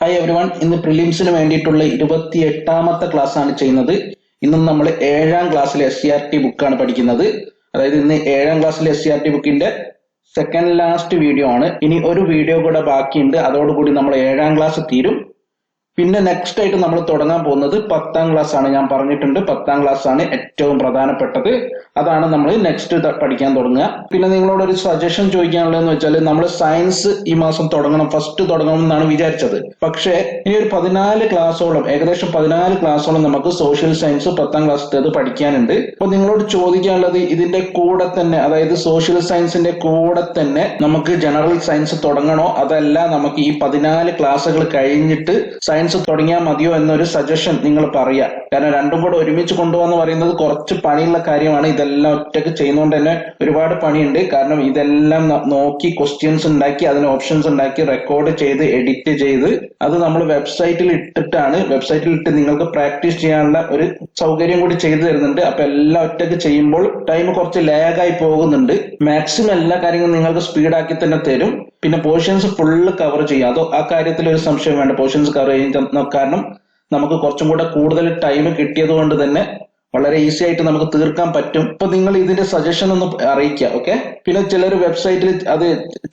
Hi every one. ഇന്ന് പ്രിലിംസിന് വേണ്ടിയിട്ടുള്ള 28ാമത്തെ class ആണ് ചെയ്യുന്നത്. ഇന്നും നമ്മൾ 7ാം ക്ലാസ്സിലെ SCRT ബുക്കാണ് പഠിക്കുന്നത്. അതായത് ഇന്ന് 7ാം ക്ലാസ്സിലെ SCRT ബുക്കിന്റെ സെക്കൻഡ് ലാസ്റ്റ് വീഡിയോ ആണ്. ഇനി ഒരു വീഡിയോ കൂടെ ബാക്കിയുണ്ട്, അതോടുകൂടി നമ്മൾ 7ാം ക്ലാസ് തീരും. പിന്നെ നെക്സ്റ്റ് ആയിട്ട് നമ്മൾ തുടങ്ങാൻ പോകുന്നത് 10ാം ക്ലാസ് ആണ്. ഞാൻ പറഞ്ഞിട്ടുണ്ട് 10ാം ക്ലാസ് ആണ് ഏറ്റവും പ്രധാനപ്പെട്ടത്. അതാണ് നമ്മൾ നെക്സ്റ്റ് പഠിക്കാൻ തുടങ്ങുക. പിന്നെ നിങ്ങളോട് ഒരു സജഷൻ ചോദിക്കാനുള്ളതെന്ന് വെച്ചാൽ നമ്മൾ സയൻസ് ഈ മാസം തുടങ്ങണം, ഫസ്റ്റ് തുടങ്ങണം എന്നാണ് വിചാരിച്ചത്. പക്ഷേ ഇനി ഒരു 14 ക്ലാസ്സോളം, ഏകദേശം 14 ക്ലാസ്സോളം നമുക്ക് സോഷ്യൽ സയൻസ് 10ാം ക്ലാസ്സിലേത് പഠിക്കാനുണ്ട്. അപ്പൊ നിങ്ങളോട് ചോദിക്കാനുള്ളത്, ഇതിന്റെ കൂടെ തന്നെ, അതായത് സോഷ്യൽ സയൻസിന്റെ കൂടെ തന്നെ നമുക്ക് ജനറൽ സയൻസ് തുടങ്ങണോ, അതല്ല നമുക്ക് ഈ 14 ക്ലാസ്സുകൾ കഴിഞ്ഞിട്ട് സയൻസ് തുടങ്ങിയാൽ മതിയോ എന്നൊരു സജഷൻ നിങ്ങൾ പറയുക. കാരണം രണ്ടും കൂടെ ഒരുമിച്ച് കൊണ്ടുപോകാന്ന് പറയുന്നത് കുറച്ച് പണിയുള്ള കാര്യമാണ്. ഇതെല്ലാം ഒറ്റയ്ക്ക് ചെയ്യുന്നതുകൊണ്ട് തന്നെ ഒരുപാട് പണിയുണ്ട്. കാരണം ഇതെല്ലാം നോക്കി ക്വസ്റ്റ്യൻസ് ഉണ്ടാക്കി, അതിന് ഓപ്ഷൻസ് ഉണ്ടാക്കി, റെക്കോർഡ് ചെയ്ത്, എഡിറ്റ് ചെയ്ത്, അത് നമ്മൾ വെബ്സൈറ്റിൽ ഇട്ടിട്ടാണ്. വെബ്സൈറ്റിൽ ഇട്ട് നിങ്ങൾക്ക് പ്രാക്ടീസ് ചെയ്യാനുള്ള ഒരു സൗകര്യം കൂടി ചെയ്തു തരുന്നുണ്ട്. അപ്പൊ എല്ലാം ഒറ്റയ്ക്ക് ചെയ്യുമ്പോൾ ടൈം കുറച്ച് ലാഗായി പോകുന്നുണ്ട്. മാക്സിമം എല്ലാ കാര്യങ്ങളും നിങ്ങൾക്ക് സ്പീഡാക്കി തന്നെ തരും. പിന്നെ പോർഷൻസ് ഫുള്ള് കവർ ചെയ്യും. അതോ ആ കാര്യത്തിൽ ഒരു സംശയം വേണ്ട, പോർഷൻസ് കവർ ചെയ്യും. കാരണം നമുക്ക് കുറച്ചും കൂടെ കൂടുതൽ ടൈം കിട്ടിയത് കൊണ്ട് തന്നെ വളരെ ഈസി ആയിട്ട് നമുക്ക് തീർക്കാൻ പറ്റും. അപ്പൊ നിങ്ങൾ ഇതിന്റെ സജഷൻ ഒന്ന് അറിയിക്കുക, ഓക്കെ? പിന്നെ ചിലർ വെബ്സൈറ്റിൽ അത്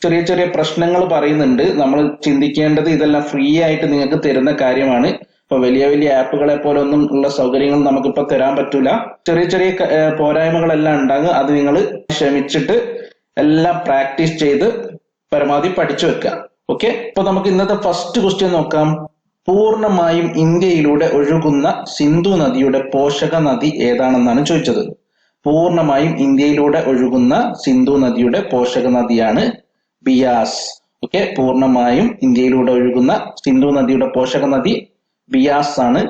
ചെറിയ ചെറിയ പ്രശ്നങ്ങൾ പറയുന്നുണ്ട്. നമ്മൾ ചിന്തിക്കേണ്ടത് ഇതെല്ലാം ഫ്രീ ആയിട്ട് നിങ്ങൾക്ക് തരുന്ന കാര്യമാണ്. ഇപ്പൊ വലിയ വലിയ ആപ്പുകളെ പോലെ ഒന്നും ഉള്ള സൗകര്യങ്ങൾ നമുക്കിപ്പോ തരാൻ പറ്റൂല. ചെറിയ ചെറിയ പോരായ്മകളെല്ലാം ഉണ്ടാകും. അത് നിങ്ങൾ ക്ഷമിച്ചിട്ട് എല്ലാം പ്രാക്ടീസ് ചെയ്ത് പരമാവധി പഠിച്ചു വെക്കുക, ഓക്കെ? അപ്പൊ നമുക്ക് ഇന്നത്തെ ഫസ്റ്റ് ക്വസ്റ്റ്യൻ നോക്കാം. പൂർണ്ണമായും ഇന്ത്യയിലൂടെ ഒഴുകുന്ന സിന്ധു നദിയുടെ പോഷക നദി ഏതാണെന്നാണ് ചോദിച്ചത്. പൂർണ്ണമായും ഇന്ത്യയിലൂടെ ഒഴുകുന്ന സിന്ധു നദിയുടെ പോഷക നദിയാണ് ബിയാസ്, ഓക്കെ? പൂർണ്ണമായും ഇന്ത്യയിലൂടെ ഒഴുകുന്ന സിന്ധു നദിയുടെ പോഷക നദി ബിയാസ് ആണ്.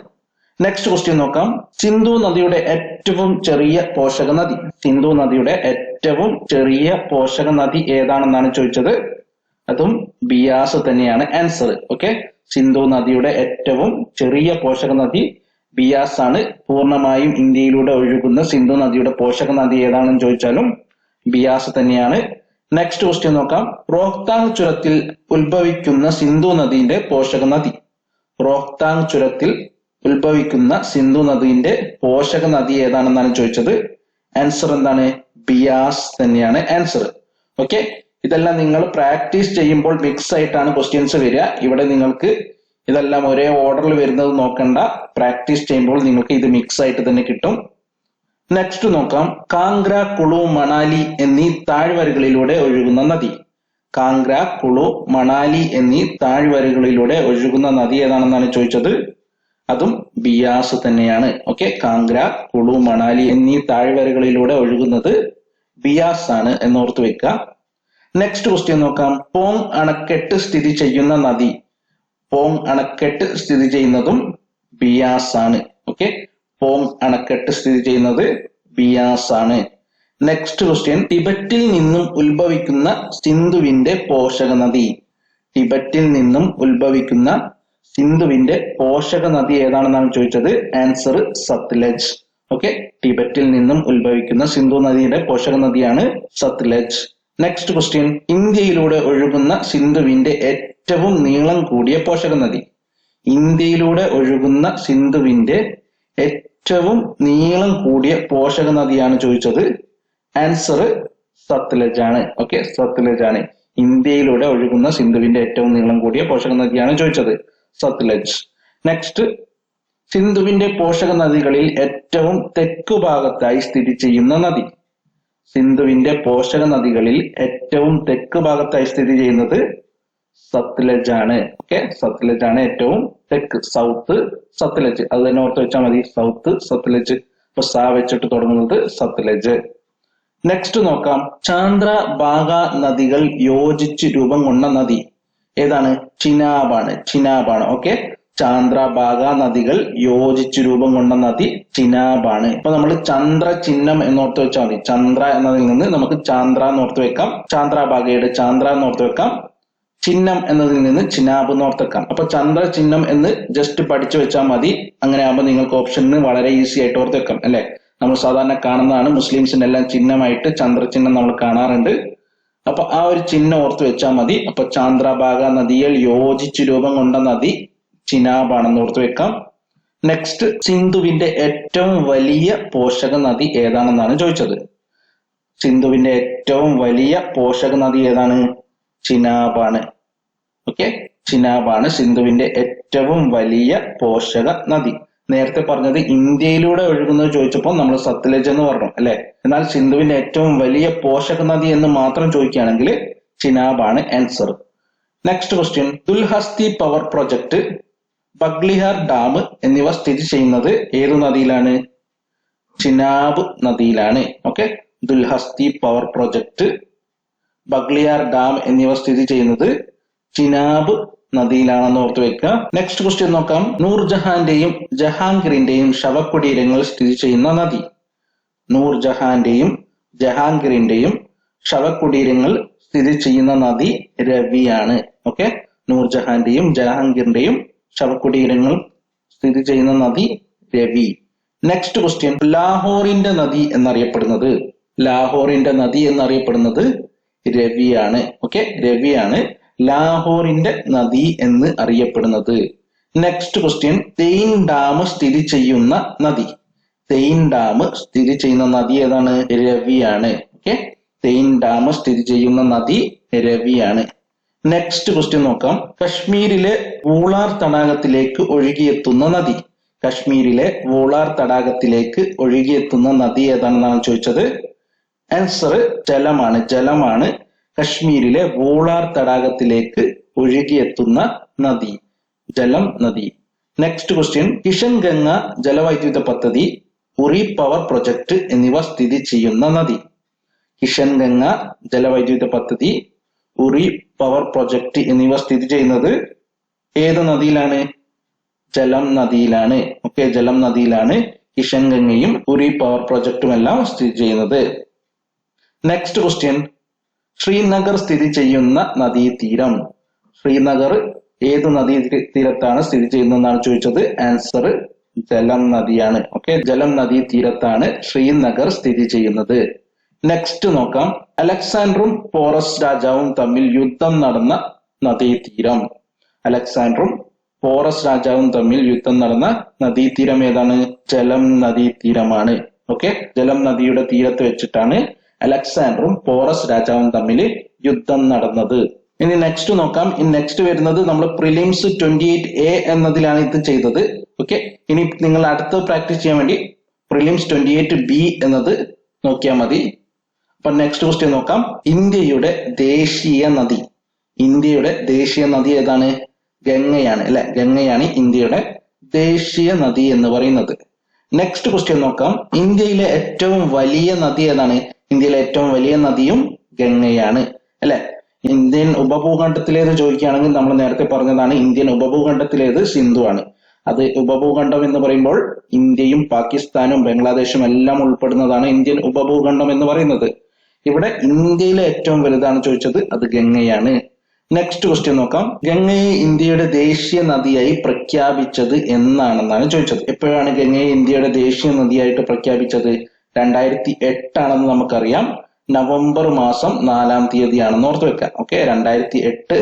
നെക്സ്റ്റ് ക്വസ്റ്റ്യൻ നോക്കാം. സിന്ധു നദിയുടെ ഏറ്റവും ചെറിയ പോഷക നദി, സിന്ധു നദിയുടെ ഏറ്റവും ചെറിയ പോഷക നദി ഏതാണെന്നാണ് ചോദിച്ചത്. അതും ബിയാസ് തന്നെയാണ് ആൻസർ, ഓക്കെ? സിന്ധു നദിയുടെ ഏറ്റവും ചെറിയ പോഷക നദി ബിയാസ് ആണ്. പൂർണ്ണമായും ഇന്ത്യയിലൂടെ ഒഴുകുന്ന സിന്ധു നദിയുടെ പോഷക നദി ഏതാണെന്ന് ചോദിച്ചാലും ബിയാസ് തന്നെയാണ്. നെക്സ്റ്റ് ക്വസ്റ്റ്യൻ നോക്കാം. റോഹ്താങ് ചുരത്തിൽ ഉത്ഭവിക്കുന്ന സിന്ധു നദിയുടെ പോഷക നദി. റോഹ്താങ് ചുരത്തിൽ ഉത്ഭവിക്കുന്ന സിന്ധു നദിയുടെ പോഷക നദി ഏതാണെന്നാണ് ചോദിച്ചത്. ആൻസർ എന്താണ്? ബിയാസ് തന്നെയാണ് ആൻസർ, ഓക്കെ? ഇതെല്ലാം നിങ്ങൾ പ്രാക്ടീസ് ചെയ്യുമ്പോൾ മിക്സ് ആയിട്ടാണ് ക്വസ്റ്റ്യൻസ് വരിക. ഇവിടെ നിങ്ങൾക്ക് ഇതെല്ലാം ഒരേ ഓർഡറിൽ വരുന്നത് നോക്കണ്ട. പ്രാക്ടീസ് ചെയ്യുമ്പോൾ നിങ്ങൾക്ക് ഇത് മിക്സ് ആയിട്ട് തന്നെ കിട്ടും. നെക്സ്റ്റ് നോക്കാം. കാംഗ്ര, കുളു, മണാലി എന്നീ താഴ്വരകളിലൂടെ ഒഴുകുന്ന നദി. കാംഗ്ര, കുളു, മണാലി എന്നീ താഴ്വരകളിലൂടെ ഒഴുകുന്ന നദി ഏതാണെന്നാണ് ചോദിച്ചത്. അതും ബിയാസ് തന്നെയാണ്, ഓക്കെ? കാംഗ്ര, കുളു, മണാലി എന്നീ താഴ്വരകളിലൂടെ ഒഴുകുന്നത് ബിയാസ് ആണ് എന്നോർത്ത് വെക്കുക. നെക്സ്റ്റ് ക്വസ്റ്റ്യൻ നോക്കാം. പോങ് അണക്കെട്ട് സ്ഥിതി ചെയ്യുന്ന നദി. പോങ് അണക്കെട്ട് സ്ഥിതി ചെയ്യുന്നതും ബിയാസ് ആണ്, ഓക്കെ? പോങ് അണക്കെട്ട് സ്ഥിതി ചെയ്യുന്നത് ബിയാസ് ആണ്. Next question. ടിബറ്റിൽ നിന്നും ഉത്ഭവിക്കുന്ന സിന്ധുവിന്റെ പോഷക നദി. ടിബറ്റിൽ നിന്നും ഉത്ഭവിക്കുന്ന സിന്ധുവിന്റെ പോഷക നദി ഏതാണെന്നാണ് ചോദിച്ചത്. Answer Sutlej, okay? ടിബറ്റിൽ നിന്നും ഉത്ഭവിക്കുന്ന സിന്ധു നദിയുടെ പോഷക നദിയാണ് സത്ലജ്. Next question. ഇന്ത്യയിലൂടെ ഒഴുകുന്ന സിന്ധുവിന്റെ ഏറ്റവും നീളം കൂടിയ പോഷക നദി. ഇന്ത്യയിലൂടെ ഒഴുകുന്ന സിന്ധുവിന്റെ ഏറ്റവും നീളം കൂടിയ പോഷക നദിയാണ് ചോദിച്ചത്. ആൻസർ സത്ലജ് ആണ്, ഓക്കെ? സത്ലജ് ആണ്. ഇന്ത്യയിലൂടെ ഒഴുകുന്ന സിന്ധുവിന്റെ ഏറ്റവും നീളം കൂടിയ പോഷക നദിയാണ് ചോദിച്ചത്, സത്ലജ്. നെക്സ്റ്റ്. സിന്ധുവിന്റെ പോഷക നദികളിൽ ഏറ്റവും തെക്കു ഭാഗത്തായി സ്ഥിതി ചെയ്യുന്ന നദി. സിന്ധുവിന്റെ പോഷക നദികളിൽ ഏറ്റവും തെക്ക് ഭാഗത്തായി സ്ഥിതി ചെയ്യുന്നത് സത്ലജ് ആണ്, ഓക്കെ? സത്ലജ് ആണ് ഏറ്റവും തെക്ക്, സൗത്ത് സത്ലജ്. അത് തന്നെ ഓർത്ത് വെച്ചാൽ മതി, സൗത്ത് സത്ലജ്. ഇപ്പൊ സാ വെച്ചിട്ട് തുടങ്ങുന്നത് സത്ലജ്. നെക്സ്റ്റ് നോക്കാം. ചാന്ദ്ര, ബാഗ നദികൾ യോജിച്ച് രൂപം കൊണ്ട നദി ഏതാണ്? ചിനാബാണ്, ചിനാബാണ്, ഓക്കെ? ചാന്ദ്ര, ബാഗ നദികൾ യോജിച്ച് രൂപം കൊണ്ട നദി ചിനാബാണ്. ഇപ്പൊ നമ്മൾ ചന്ദ്ര ചിഹ്നം എന്നോർത്ത് വെച്ചാൽ മതി. ചന്ദ്ര എന്നതിൽ നിന്ന് നമുക്ക് ചാന്ദ്ര എന്നോർത്ത് വെക്കാം. ചാന്ദ്ര ബാഗയുടെ ചാന്ദ്ര എന്നോർത്ത് വെക്കാം. ചിഹ്നം എന്നതിൽ നിന്ന് ചിനാബ് എന്നോർത്ത് വെക്കാം. അപ്പൊ ചന്ദ്ര ചിഹ്നം എന്ന് ജസ്റ്റ് പഠിച്ചു വെച്ചാൽ മതി. അങ്ങനെ ആകുമ്പോൾ നിങ്ങൾക്ക് ഓപ്ഷന് വളരെ ഈസി ആയിട്ട് ഓർത്ത് വെക്കാം, അല്ലെ? നമ്മൾ സാധാരണ കാണുന്നതാണ്, മുസ്ലിംസിന്റെ എല്ലാം ചിഹ്നമായിട്ട് ചന്ദ്രചിഹ്നം നമ്മൾ കാണാറുണ്ട്. അപ്പൊ ആ ഒരു ചിഹ്നം ഓർത്ത് വെച്ചാൽ മതി. അപ്പൊ ചാന്ദ്രഭാഗ നദികൾ യോജിച്ച് രൂപം കൊണ്ട നദി ചിനാബാണെന്ന് ഓർത്ത് വെക്കാം. നെക്സ്റ്റ്, സിന്ധുവിന്റെ ഏറ്റവും വലിയ പോഷക നദി ഏതാണെന്നാണ് ചോദിച്ചത്. സിന്ധുവിന്റെ ഏറ്റവും വലിയ പോഷക നദി ഏതാണ്? ചിനാബാണ്. ഓക്കെ, ചിനാബാണ് സിന്ധുവിന്റെ ഏറ്റവും വലിയ പോഷക നദി. നേരത്തെ പറഞ്ഞത് ഇന്ത്യയിലൂടെ ഒഴുകുന്നത് ചോദിച്ചപ്പോൾ നമ്മൾ സത്ലജ് എന്ന് പറഞ്ഞു അല്ലെ. എന്നാൽ സിന്ധുവിന്റെ ഏറ്റവും വലിയ പോഷക നദി എന്ന് മാത്രം ചോദിക്കുകയാണെങ്കിൽ ചിനാബാണ് answer. Next question, Dulhasti power project, Baglihar dam എന്നിവ സ്ഥിതി ചെയ്യുന്നത് ഏതു നദിയിലാണ്? ചിനാബ് നദിയിലാണ്. Okay, Dulhasti power project, Baglihar dam എന്നിവ സ്ഥിതി ചെയ്യുന്നത് ചിനാബ് നദിയിലാണെന്ന് ഓർത്ത് വെക്കുക. നെക്സ്റ്റ് ക്വസ്റ്റ്യൻ നോക്കാം. നൂർജഹാന്റെയും ജഹാംഗീറിന്റെയും ശവകുടീരങ്ങൾ സ്ഥിതി ചെയ്യുന്ന നദി. നൂർജഹാന്റെയും ജഹാംഗീറിന്റെയും ശവകുടീരങ്ങൾ സ്ഥിതി ചെയ്യുന്ന നദി രവിയാണ്. ഓക്കെ, നൂർജഹാന്റെയും ജഹാംഗീറിന്റെയും ശവകുടീരങ്ങൾ സ്ഥിതി ചെയ്യുന്ന നദി രവി. നെക്സ്റ്റ് ക്വസ്റ്റ്യൻ, ലാഹോറിന്റെ നദി എന്നറിയപ്പെടുന്നത്. ലാഹോറിന്റെ നദി എന്നറിയപ്പെടുന്നത് രവിയാണ്. ഓക്കെ, രവിയാണ് ലാഹോറിന്റെ നദി എന്ന് അറിയപ്പെടുന്നത്. നെക്സ്റ്റ് ക്വസ്റ്റ്യൻ, തെയിൻ ഡാം സ്ഥിതി ചെയ്യുന്ന നദി. തെയിൻ ഡാം സ്ഥിതി ചെയ്യുന്ന നദി ഏതാണ്? രവിയാണ്. ഓക്കെ, തെയിൻ ഡാം സ്ഥിതി ചെയ്യുന്ന നദി രവിയാണ്. നെക്സ്റ്റ് ക്വസ്റ്റ്യൻ നോക്കാം. കശ്മീരിലെ വൂളാർ തടാകത്തിലേക്ക് ഒഴുകിയെത്തുന്ന നദി. കശ്മീരിലെ വൂളാർ തടാകത്തിലേക്ക് ഒഴുകിയെത്തുന്ന നദി ഏതാണെന്നാണ് ചോദിച്ചത്. ആൻസർ ജലമാണ്. ജലമാണ് കശ്മീരിലെ വൂളാർ തടാകത്തിലേക്ക് ഒഴുകിയെത്തുന്ന നദി. ജലം നദി. നെക്സ്റ്റ് ക്വസ്റ്റ്യൻ, കിഷൻ ഗംഗ ജലവൈദ്യുത പദ്ധതി, ഉറി പവർ പ്രൊജക്ട് എന്നിവ സ്ഥിതി ചെയ്യുന്ന നദി. കിഷൻ ഗംഗ ജലവൈദ്യുത പദ്ധതി, ഉറി പവർ പ്രൊജക്ട് എന്നിവ സ്ഥിതി ചെയ്യുന്നത് ഏത് നദിയിലാണ്? ജലം നദിയിലാണ്. ഓക്കെ, ജലം നദിയിലാണ് കിഷൻ ഗംഗയും ഉറി പവർ പ്രൊജക്ടും എല്ലാം സ്ഥിതി ചെയ്യുന്നത്. നെക്സ്റ്റ് ക്വസ്റ്റ്യൻ, ശ്രീനഗർ സ്ഥിതി ചെയ്യുന്ന നദീതീരം. ശ്രീനഗർ ഏത് നദീതീരത്താണ് സ്ഥിതി ചെയ്യുന്നതെന്നാണ് ചോദിച്ചത്. ആൻസർ ജലം നദിയാണ്. ഓക്കെ, ജലം നദീ തീരത്താണ് ശ്രീനഗർ സ്ഥിതി ചെയ്യുന്നത്. നെക്സ്റ്റ് നോക്കാം. അലക്സാണ്ടറും പോറസ് രാജാവും തമ്മിൽ യുദ്ധം നടന്ന നദീതീരം. അലക്സാണ്ടറും പോറസ് രാജാവും തമ്മിൽ യുദ്ധം നടന്ന നദീതീരം ഏതാണ്? ജലം നദീതീരമാണ്. ഓക്കെ, ജലം നദിയുടെ തീരത്ത് വെച്ചിട്ടാണ് അലക്സാണ്ടറും പോറസ് രാജാവും തമ്മിൽ യുദ്ധം നടന്നത്. ഇനി നെക്സ്റ്റ് നോക്കാം. ഈ നെക്സ്റ്റ് വരുന്നത് നമ്മൾ പ്രിലിംസ് 28A എന്നതിലാണ് ഇത് ചെയ്തത്. ഓക്കെ, ഇനി നിങ്ങൾ അടുത്ത പ്രാക്ടീസ് ചെയ്യാൻ വേണ്ടി പ്രിലിംസ് 28B എന്നത് നോക്കിയാൽ മതി. അപ്പൊ നെക്സ്റ്റ് ക്വസ്റ്റ്യൻ നോക്കാം. ഇന്ത്യയുടെ ദേശീയ നദി. ഇന്ത്യയുടെ ദേശീയ നദി ഏതാണ്? ഗംഗയാണ് അല്ലെ. ഗംഗയാണ് ഇന്ത്യയുടെ ദേശീയ നദി എന്ന് പറയുന്നത്. നെക്സ്റ്റ് ക്വസ്റ്റ്യൻ നോക്കാം. ഇന്ത്യയിലെ ഏറ്റവും വലിയ നദി ഏതാണ്? ഇന്ത്യയിലെ ഏറ്റവും വലിയ നദിയും ഗംഗയാണ് അല്ലെ. ഇന്ത്യൻ ഉപഭൂഖണ്ഡത്തിലേത് ചോദിക്കുകയാണെങ്കിൽ നമ്മൾ നേരത്തെ പറഞ്ഞതാണ് ഇന്ത്യൻ ഉപഭൂഖണ്ഡത്തിലേത് സിന്ധു ആണ്. അത് ഉപഭൂഖണ്ഡം എന്ന് പറയുമ്പോൾ ഇന്ത്യയും പാകിസ്ഥാനും ബംഗ്ലാദേശും എല്ലാം ഉൾപ്പെടുന്നതാണ് ഇന്ത്യൻ ഉപഭൂഖണ്ഡം എന്ന് പറയുന്നത്. ഇവിടെ ഇന്ത്യയിലെ ഏറ്റവും വലുതാണ് ചോദിച്ചത്, അത് ഗംഗയാണ്. നെക്സ്റ്റ് ക്വസ്റ്റ്യൻ നോക്കാം. ഗംഗയെ ഇന്ത്യയുടെ ദേശീയ നദിയായി പ്രഖ്യാപിച്ചത് എന്നാണെന്നാണ് ചോദിച്ചത്. എപ്പോഴാണ് ഗംഗയെ ഇന്ത്യയുടെ ദേശീയ നദിയായിട്ട് പ്രഖ്യാപിച്ചത്? 2008 ആണെന്ന് നമുക്കറിയാം. നവംബർ മാസം 4-ാം തീയതിയാണെന്ന് ഓർത്ത് വെക്കാം. ഓക്കെ, 2008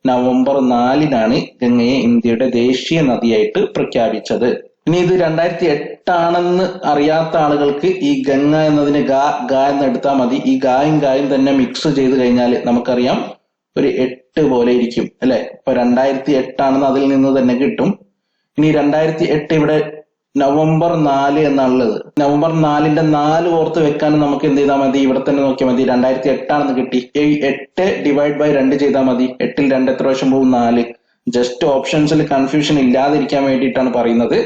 നവംബർ 4-നാണ് ഗംഗയെ ഇന്ത്യയുടെ ദേശീയ നദിയായിട്ട് പ്രഖ്യാപിച്ചത്. ഇനി ഇത് 2008 ആണെന്ന് അറിയാത്ത ആളുകൾക്ക് ഈ ഗംഗ എന്നതിന് ഗ എന്ന് എടുത്താൽ മതി. ഈ ഗായും തന്നെ മിക്സ് ചെയ്ത് കഴിഞ്ഞാൽ നമുക്കറിയാം ഒരു 8 പോലെ ഇരിക്കും അല്ലെ. ഇപ്പൊ 2008 ആണെന്ന് അതിൽ നിന്ന് തന്നെ കിട്ടും. ഇനി 2008 ഇവിടെ നവംബർ 4 എന്നാണുള്ളത്. നവംബർ 4-ന്റെ 4 ഓർത്ത് വെക്കാൻ നമുക്ക് എന്ത് ചെയ്താൽ മതി? ഇവിടെ തന്നെ നോക്കിയാൽ മതി. 2008 ആണെന്ന് കിട്ടി. 8 ഡിവൈഡ് ബൈ 2 ചെയ്താൽ മതി. 8-ൽ 2 എത്ര പ്രാവശ്യം പോകും? 4. ജസ്റ്റ് ഓപ്ഷൻസിൽ കൺഫ്യൂഷൻ ഇല്ലാതിരിക്കാൻ വേണ്ടിയിട്ടാണ് പറയുന്നത്.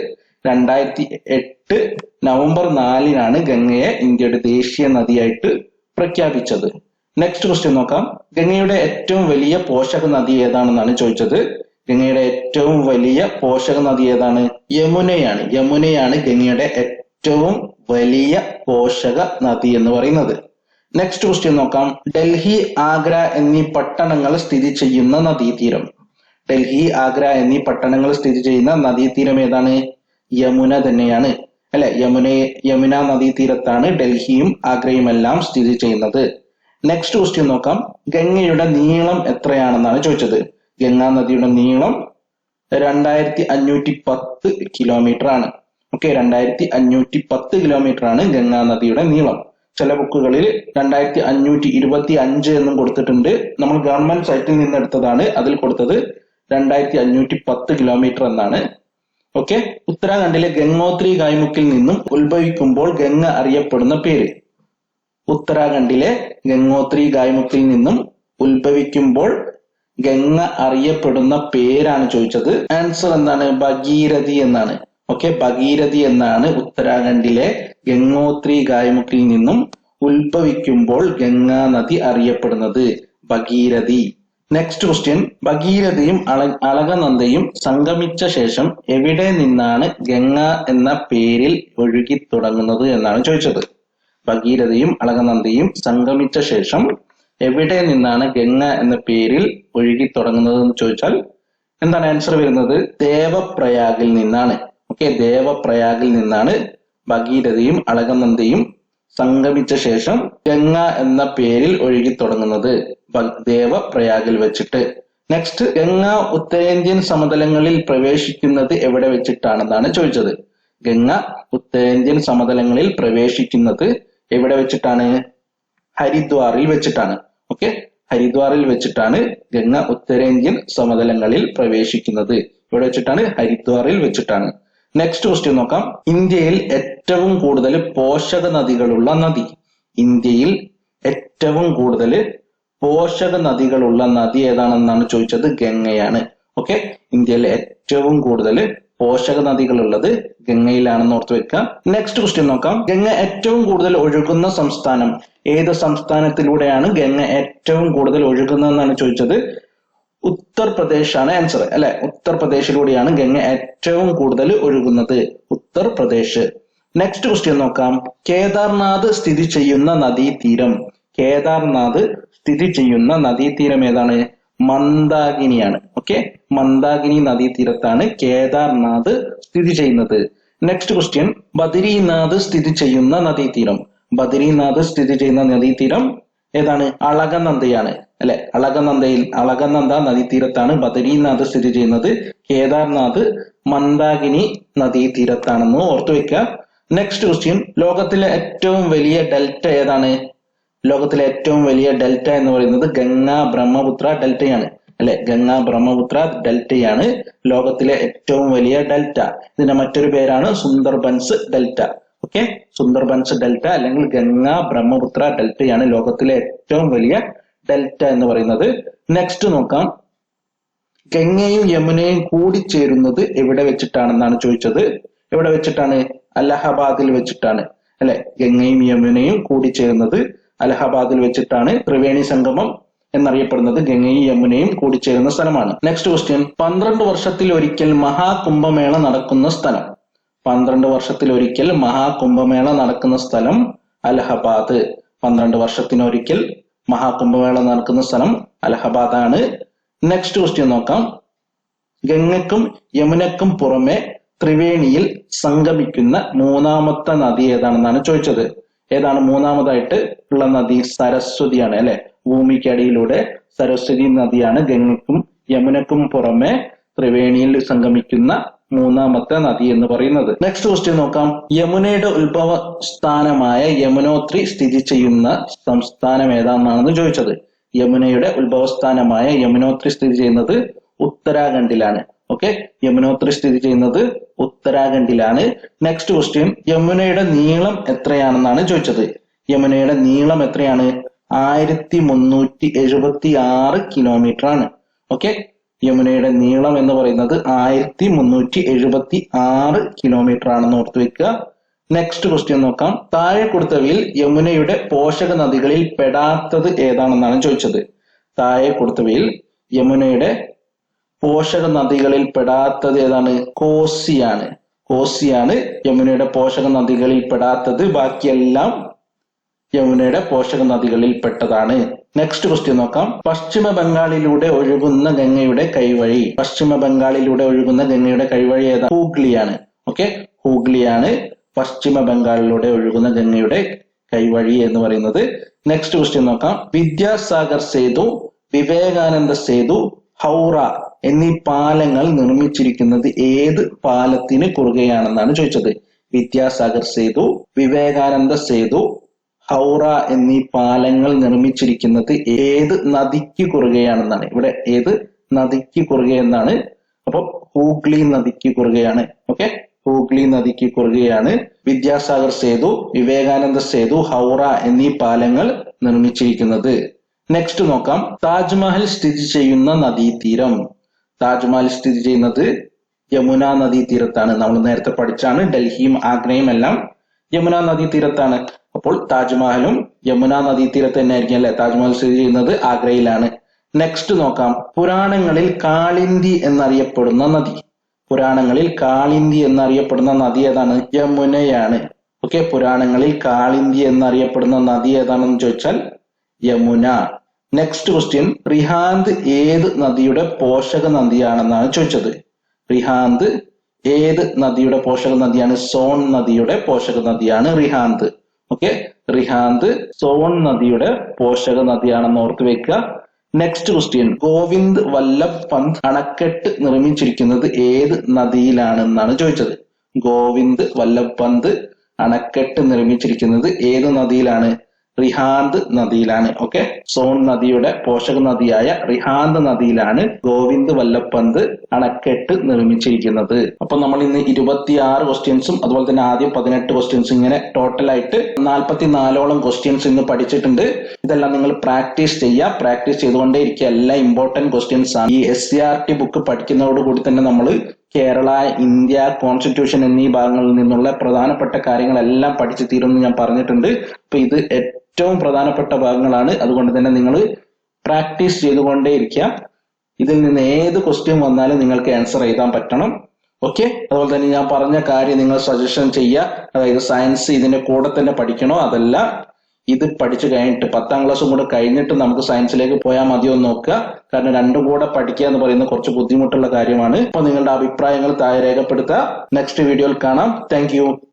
2008 നവംബർ 4-നാണ് ഗംഗയെ ഇന്ത്യയുടെ ദേശീയ നദിയായിട്ട് പ്രഖ്യാപിച്ചത്. നെക്സ്റ്റ് ക്വസ്റ്റ്യൻ നോക്കാം. ഗംഗയുടെ ഏറ്റവും വലിയ പോഷക നദി ഏതാണെന്നാണ് ചോദിച്ചത്. ഗംഗയുടെ ഏറ്റവും വലിയ പോഷക നദി ഏതാണ്? യമുനയാണ്. യമുനയാണ് ഗംഗയുടെ ഏറ്റവും വലിയ പോഷക നദി എന്ന് പറയുന്നത്. നെക്സ്റ്റ് ക്വസ്റ്റ്യൻ നോക്കാം. ഡൽഹി, ആഗ്ര എന്നീ പട്ടണങ്ങൾ സ്ഥിതി ചെയ്യുന്ന നദീതീരം. ഡൽഹി, ആഗ്ര എന്നീ പട്ടണങ്ങൾ സ്ഥിതി ചെയ്യുന്ന നദീതീരം ഏതാണ്? യമുന തന്നെയാണ് അല്ലെ. യമുന നദീതീരത്താണ് ഡൽഹിയും ആഗ്രയും എല്ലാം സ്ഥിതി ചെയ്യുന്നത്. നെക്സ്റ്റ് ക്വസ്റ്റ്യൻ നോക്കാം. ഗംഗയുടെ നീളം എത്രയാണെന്നാണ് ചോദിച്ചത്. ഗംഗാ നദിയുടെ നീളം 2510 കിലോമീറ്റർ ആണ്. ഓക്കെ, 2510 കിലോമീറ്റർ ആണ് ഗംഗാ നദിയുടെ നീളം. ചില ബുക്കുകളിൽ 2525 എന്നും കൊടുത്തിട്ടുണ്ട്. നമ്മൾ ഗവൺമെന്റ് സൈറ്റിൽ നിന്ന് എടുത്തതാണ്. അതിൽ കൊടുത്തത് 2510 കിലോമീറ്റർ എന്നാണ്. ഓക്കെ, ഉത്തരാഖണ്ഡിലെ ഗംഗോത്രി ഗായ്മുക്കിൽ നിന്നും ഉത്ഭവിക്കുമ്പോൾ ഗംഗ അറിയപ്പെടുന്ന പേര്. ഉത്തരാഖണ്ഡിലെ ഗംഗോത്രി ഗായ്മുക്കിൽ നിന്നും ഉത്ഭവിക്കുമ്പോൾ ഗംഗ അറിയപ്പെടുന്ന പേരാണ് ചോദിച്ചത്. ആൻസർ എന്താണ്? ഭഗീരഥി എന്നാണ്. ഓക്കെ, ഭഗീരഥി എന്നാണ് ഉത്തരാഖണ്ഡിലെ ഗംഗോത്രി ഗായ്മുക്കിൽ നിന്നും ഉത്ഭവിക്കുമ്പോൾ ഗംഗാ നദി അറിയപ്പെടുന്നത്. ഭഗീരഥി. Next question. ഭഗീരഥയും അളകനന്ദയും സംഗമിച്ച ശേഷം എവിടെ നിന്നാണ് ഗംഗ എന്ന പേരിൽ ഒഴുകി തുടങ്ങുന്നത് എന്നാണ് ചോദിച്ചത്. ഭഗീരഥയും അളകനന്ദയും സംഗമിച്ച ശേഷം എവിടെ നിന്നാണ് ഗംഗ എന്ന പേരിൽ ഒഴുകി തുടങ്ങുന്നത് എന്ന് ചോദിച്ചാൽ എന്താണ് ആൻസർ വരുന്നത്? ദേവപ്രയാഗിൽ നിന്നാണ്. ഓക്കെ, ദേവപ്രയാഗിൽ നിന്നാണ് ഭഗീരഥയും അളകനന്ദയും സംഗമിച്ച ശേഷം ഗംഗ എന്ന പേരിൽ ഒഴുകി തുടങ്ങുന്നത്. ദേവപ്രയാഗിൽ വെച്ചിട്ട്. നെക്സ്റ്റ്, ഗംഗ ഉത്തരേന്ത്യൻ സമതലങ്ങളിൽ പ്രവേശിക്കുന്നത് എവിടെ വെച്ചിട്ടാണെന്നാണ് ചോദിച്ചത്. ഗംഗ ഉത്തരേന്ത്യൻ സമതലങ്ങളിൽ പ്രവേശിക്കുന്നത് എവിടെ വെച്ചിട്ടാണ്? ഹരിദ്വാറിൽ വെച്ചിട്ടാണ്. ഓക്കെ, ഹരിദ്വാറിൽ വെച്ചിട്ടാണ് ഗംഗ ഉത്തരേന്ത്യൻ സമതലങ്ങളിൽ പ്രവേശിക്കുന്നത്. ഇവിടെ വെച്ചിട്ടാണ്? ഹരിദ്വാറിൽ വെച്ചിട്ടാണ്. നെക്സ്റ്റ് ക്വസ്റ്റ്യൻ നോക്കാം. ഇന്ത്യയിൽ ഏറ്റവും കൂടുതൽ പോഷക നദികളുള്ള നദി. ഇന്ത്യയിൽ ഏറ്റവും കൂടുതൽ പോഷക നദികളുള്ള നദി ഏതാണെന്നാണ് ചോദിച്ചത്. ഗംഗയാണ്. ഓക്കെ, ഇന്ത്യയിൽ ഏറ്റവും കൂടുതൽ പോഷക നദികളുള്ളത് ഗംഗയിലാണെന്ന് ഓർത്ത് വെക്കാം. നെക്സ്റ്റ് ക്വസ്റ്റ്യൻ നോക്കാം. ഗംഗ ഏറ്റവും കൂടുതൽ ഒഴുകുന്ന സംസ്ഥാനം. ഏത് സംസ്ഥാനത്തിലൂടെയാണ് ഗംഗ ഏറ്റവും കൂടുതൽ ഒഴുകുന്നതെന്നാണ് ചോദിച്ചത്. ഉത്തർപ്രദേശ് ആണ് ആൻസർ അല്ലെ. ഉത്തർപ്രദേശിലൂടെയാണ് ഗംഗ ഏറ്റവും കൂടുതൽ ഒഴുകുന്നത്. ഉത്തർപ്രദേശ്. നെക്സ്റ്റ് ക്വസ്റ്റ്യൻ നോക്കാം. കേദാർനാഥ് സ്ഥിതി ചെയ്യുന്ന നദീതീരം. കേദാർനാഥ് സ്ഥിതി ചെയ്യുന്ന നദീതീരം ഏതാണ്? മന്ദാകിനിയാണ്. ഓക്കെ, മന്ദാകിനി നദീതീരത്താണ് കേദാർനാഥ് സ്ഥിതി ചെയ്യുന്നത്. Next question. ബദരീനാഥ് സ്ഥിതി ചെയ്യുന്ന നദീതീരം. ബദരീനാഥ് സ്ഥിതി ചെയ്യുന്ന നദീതീരം ഏതാണ്? അളകനന്ദയാണ് അല്ലെ. അളകനന്ദ നദീതീരത്താണ് ബദരീനാഥ് സ്ഥിതി ചെയ്യുന്നത്. കേദാർനാഥ് മന്ദാകിനി നദീതീരത്താണെന്ന് ഓർത്തു വെക്കുക. Next question. ലോകത്തിലെ ഏറ്റവും വലിയ ഡെൽറ്റ ഏതാണ്? ലോകത്തിലെ ഏറ്റവും വലിയ ഡെൽറ്റ എന്ന് പറയുന്നത് ഗംഗാ ബ്രഹ്മപുത്ര ഡെൽറ്റയാണ് അല്ലെ. ഗംഗാ ബ്രഹ്മപുത്ര ഡെൽറ്റയാണ് ലോകത്തിലെ ഏറ്റവും വലിയ ഡെൽറ്റ. ഇതിന്റെ മറ്റൊരു പേരാണ് Sundarbans delta. Okay, Sundarbans delta അല്ലെങ്കിൽ ഗംഗാ ബ്രഹ്മപുത്ര ഡെൽറ്റയാണ് ലോകത്തിലെ ഏറ്റവും വലിയ ഡെൽറ്റ എന്ന് പറയുന്നത്. നെക്സ്റ്റ് നോക്കാം. ഗംഗയും യമുനയും കൂടിച്ചേരുന്നത് എവിടെ വെച്ചിട്ടാണെന്നാണ് ചോദിച്ചത്. എവിടെ വെച്ചിട്ടാണ്? അലഹബാദിൽ വെച്ചിട്ടാണ് അല്ലെ. ഗംഗയും യമുനയും കൂടിച്ചേരുന്നത് അലഹബാദിൽ വെച്ചിട്ടാണ്. ത്രിവേണി സംഗമം എന്നറിയപ്പെടുന്നത് ഗംഗയും യമുനയും കൂടിച്ചേരുന്ന സ്ഥലമാണ്. Next question. 12 വർഷത്തിൽ ഒരിക്കൽ മഹാകുംഭമേള നടക്കുന്ന സ്ഥലം. 12 വർഷത്തിൽ ഒരിക്കൽ മഹാകുംഭമേള നടക്കുന്ന സ്ഥലം അലഹബാദ്. 12 വർഷത്തിനൊരിക്കൽ മഹാകുംഭമേള നടക്കുന്ന സ്ഥലം അലഹബാദ് ആണ്. നെക്സ്റ്റ് ക്വസ്റ്റ്യൻ നോക്കാം. ഗംഗയ്ക്കും യമുനയ്ക്കും പുറമെ ത്രിവേണിയിൽ സംഗമിക്കുന്ന മൂന്നാമത്തെ നദി ഏതാണെന്നാണ് ചോദിച്ചത്. ഏതാണ് മൂന്നാമതായിട്ട് ഉള്ള നദി? സരസ്വതിയാണ് അല്ലെ. ഭൂമിക്കടിയിലൂടെ സരസ്വതി നദിയാണ് ഗംഗയ്ക്കും യമുനയ്ക്കും പുറമെ ത്രിവേണിയിൽ സംഗമിക്കുന്ന മൂന്നാമത്തെ നദി എന്ന് പറയുന്നത്. നെക്സ്റ്റ് ക്വസ്റ്റ്യൻ നോക്കാം. യമുനയുടെ ഉത്ഭവ സ്ഥാനമായ യമുനോത്രി സ്ഥിതി ചെയ്യുന്ന സംസ്ഥാനം ഏതാണെന്നാണ് ചോദിച്ചത്. യമുനയുടെ ഉത്ഭവസ്ഥാനമായ യമുനോത്രി സ്ഥിതി ചെയ്യുന്നത് ഉത്തരാഖണ്ഡിലാണ്. ഓക്കെ, യമുനോത്രി സ്ഥിതി ചെയ്യുന്നത് ഉത്തരാഖണ്ഡിലാണ്. Next question. യമുനയുടെ നീളം എത്രയാണെന്നാണ് ചോദിച്ചത്. യമുനയുടെ നീളം എത്രയാണ്? 1376 കിലോമീറ്റർ ആണ്. ഓക്കെ, യമുനയുടെ നീളം എന്ന് പറയുന്നത് 1376 കിലോമീറ്റർ ആണെന്ന് ഓർത്തു വെക്കുക. നെക്സ്റ്റ് ക്വസ്റ്റ്യൻ നോക്കാം. താഴെ കൊടുത്തവയിൽ യമുനയുടെ പോഷക നദികളിൽ പെടാത്തത് ഏതാണെന്നാണ് ചോദിച്ചത്. താഴെ കൊടുത്തവയിൽ യമുനയുടെ പോഷക നദികളിൽ പെടാത്തത് ഏതാണ്? കോസിയാണ്. കോസിയാണ് യമുനയുടെ പോഷക നദികളിൽ പെടാത്തത്. ബാക്കിയെല്ലാം യമുനയുടെ പോഷക നദികളിൽ പെട്ടതാണ്. നെക്സ്റ്റ് ക്വസ്റ്റ്യൻ നോക്കാം. പശ്ചിമ ബംഗാളിലൂടെ ഒഴുകുന്ന ഗംഗയുടെ കൈവഴി. പശ്ചിമ ബംഗാളിലൂടെ ഒഴുകുന്ന ഗംഗയുടെ കൈവഴി ഏതാ? ഹൂഗ്ലിയാണ്. ഓക്കെ, ഹൂഗ്ലിയാണ് പശ്ചിമ ബംഗാളിലൂടെ ഒഴുകുന്ന ഗംഗയുടെ കൈവഴി എന്ന് പറയുന്നത്. നെക്സ്റ്റ് ക്വസ്റ്റ്യൻ നോക്കാം. വിദ്യാസാഗർ സേതു, വിവേകാനന്ദ സേതു, ഹൗറ എന്നീ പാലങ്ങൾ നിർമ്മിച്ചിരിക്കുന്നത് ഏത് പാലത്തിന് കുറുകെയാണെന്നാണ് ചോദിച്ചത്. വിദ്യാസാഗർ സേതു, വിവേകാനന്ദ സേതു, ഹൗറ എന്നീ പാലങ്ങൾ നിർമ്മിച്ചിരിക്കുന്നത് ഏത് നദിക്ക് കുറുകെയാണെന്നാണ്. ഇവിടെ ഏത് നദിക്ക് കുറുകെ എന്നാണ്. അപ്പൊ ഹൂഗ്ലി നദിക്ക് കുറുകെയാണ്. ഓക്കെ, ഹൂഗ്ലി നദിക്ക് കുറുകെയാണ് വിദ്യാസാഗർ സേതു, വിവേകാനന്ദ സേതു, ഹൗറ എന്നീ പാലങ്ങൾ നിർമ്മിച്ചിരിക്കുന്നത്. നെക്സ്റ്റ് നോക്കാം. താജ്മഹൽ സ്ഥിതി ചെയ്യുന്ന നദീതീരം. താജ്മഹൽ സ്ഥിതി ചെയ്യുന്നത് യമുന നദീതീരത്താണ്. നമ്മൾ നേരത്തെ പഠിച്ചാണ്. ഡൽഹിയും ആഗ്രയും എല്ലാം യമുന നദീതീരത്താണ്. അപ്പോൾ താജ്മഹലും യമുന നദീതീരത്ത് തന്നെ ആയിരിക്കും അല്ലെ. താജ്മഹൽ സ്ഥിതി ചെയ്യുന്നത് ആഗ്രയിലാണ്. നെക്സ്റ്റ് നോക്കാം. പുരാണങ്ങളിൽ കാളിന്തി എന്നറിയപ്പെടുന്ന നദി. പുരാണങ്ങളിൽ കാളിന്തി എന്നറിയപ്പെടുന്ന നദി ഏതാണ്? യമുനയാണ്. ഓക്കെ, പുരാണങ്ങളിൽ കാളിന്തി എന്നറിയപ്പെടുന്ന നദി ഏതാണെന്ന് ചോദിച്ചാൽ യമുന. Next question. റിഹാന്ത് ഏത് നദിയുടെ പോഷക നദിയാണെന്നാണ് ചോദിച്ചത്. റിഹാന്ത് ഏത് നദിയുടെ പോഷക നദിയാണ്? സോൺ നദിയുടെ പോഷക നദിയാണ് റിഹാന്ത്. ഓക്കെ, റിഹാന്ത് സോൺ നദിയുടെ പോഷക നദിയാണെന്ന് ഓർത്ത് വെക്കുക. Next question. ഗോവിന്ദ് വല്ലഭ് പന്ത് അണക്കെട്ട് നിർമ്മിച്ചിരിക്കുന്നത് ഏത് നദിയിലാണെന്നാണ് ചോദിച്ചത്. ഗോവിന്ദ് വല്ലഭ് പന്ത് അണക്കെട്ട് നിർമ്മിച്ചിരിക്കുന്നത് ഏത് നദിയിലാണ്? റിഹാന്ത് നദിയിലാണ്. ഓക്കെ, സോൺ നദിയുടെ പോഷക നദിയായ റിഹാന്ത് നദിയിലാണ് ഗോവിന്ദ് വല്ലഭ് പന്ത് അണക്കെട്ട് നിർമ്മിച്ചിരിക്കുന്നത്. അപ്പൊ നമ്മൾ ഇന്ന് 26 ക്വസ്റ്റ്യൻസും അതുപോലെ തന്നെ ആദ്യം 18 ക്വസ്റ്റ്യൻസും ഇങ്ങനെ ടോട്ടലായിട്ട് 44ഓളം ക്വസ്റ്റ്യൻസ് ഇന്ന് പഠിച്ചിട്ടുണ്ട്. ഇതെല്ലാം നിങ്ങൾ പ്രാക്ടീസ് ചെയ്യുക. പ്രാക്ടീസ് ചെയ്തുകൊണ്ടേ ഇരിക്കുക. എല്ലാം ഇമ്പോർട്ടന്റ് ക്വസ്റ്റ്യൻസ് ആണ്. ഈ SCRT ബുക്ക് പഠിക്കുന്നതോടുകൂടി തന്നെ നമ്മൾ കേരള, ഇന്ത്യ, കോൺസ്റ്റിറ്റ്യൂഷൻ എന്നീ ഭാഗങ്ങളിൽ നിന്നുള്ള പ്രധാനപ്പെട്ട കാര്യങ്ങളെല്ലാം പഠിച്ചു തീരുമെന്ന് ഞാൻ പറഞ്ഞിട്ടുണ്ട്. അപ്പൊ ഇത് ഏറ്റവും പ്രധാനപ്പെട്ട ഭാഗങ്ങളാണ്. അതുകൊണ്ട് തന്നെ നിങ്ങൾ പ്രാക്ടീസ് ചെയ്തുകൊണ്ടേ ഇരിക്കുക. ഇതിൽ നിന്ന് ഏത് ക്വസ്റ്റ്യൻ വന്നാലും നിങ്ങൾക്ക് ആൻസർ എഴുതാൻ പറ്റണം. ഓക്കെ, അതുപോലെ തന്നെ ഞാൻ പറഞ്ഞ കാര്യം നിങ്ങൾ സജഷൻ ചെയ്യുക. അതായത് സയൻസ് ഇതിന്റെ കൂടെ തന്നെ പഠിക്കണോ അതല്ല ഇത് പഠിച്ചു കഴിഞ്ഞിട്ട് 10ാം ക്ലാസ്സും കൂടെ കഴിഞ്ഞിട്ട് നമുക്ക് സയൻസിലേക്ക് പോയാൽ മതിയോ എന്ന് നോക്കുക. കാരണം രണ്ടും കൂടെ പഠിക്കുക എന്ന് പറയുന്നത് കുറച്ച് ബുദ്ധിമുട്ടുള്ള കാര്യമാണ്. അപ്പൊ നിങ്ങളുടെ അഭിപ്രായങ്ങൾ താഴെ രേഖപ്പെടുത്തുക. നെക്സ്റ്റ് വീഡിയോയിൽ കാണാം. താങ്ക്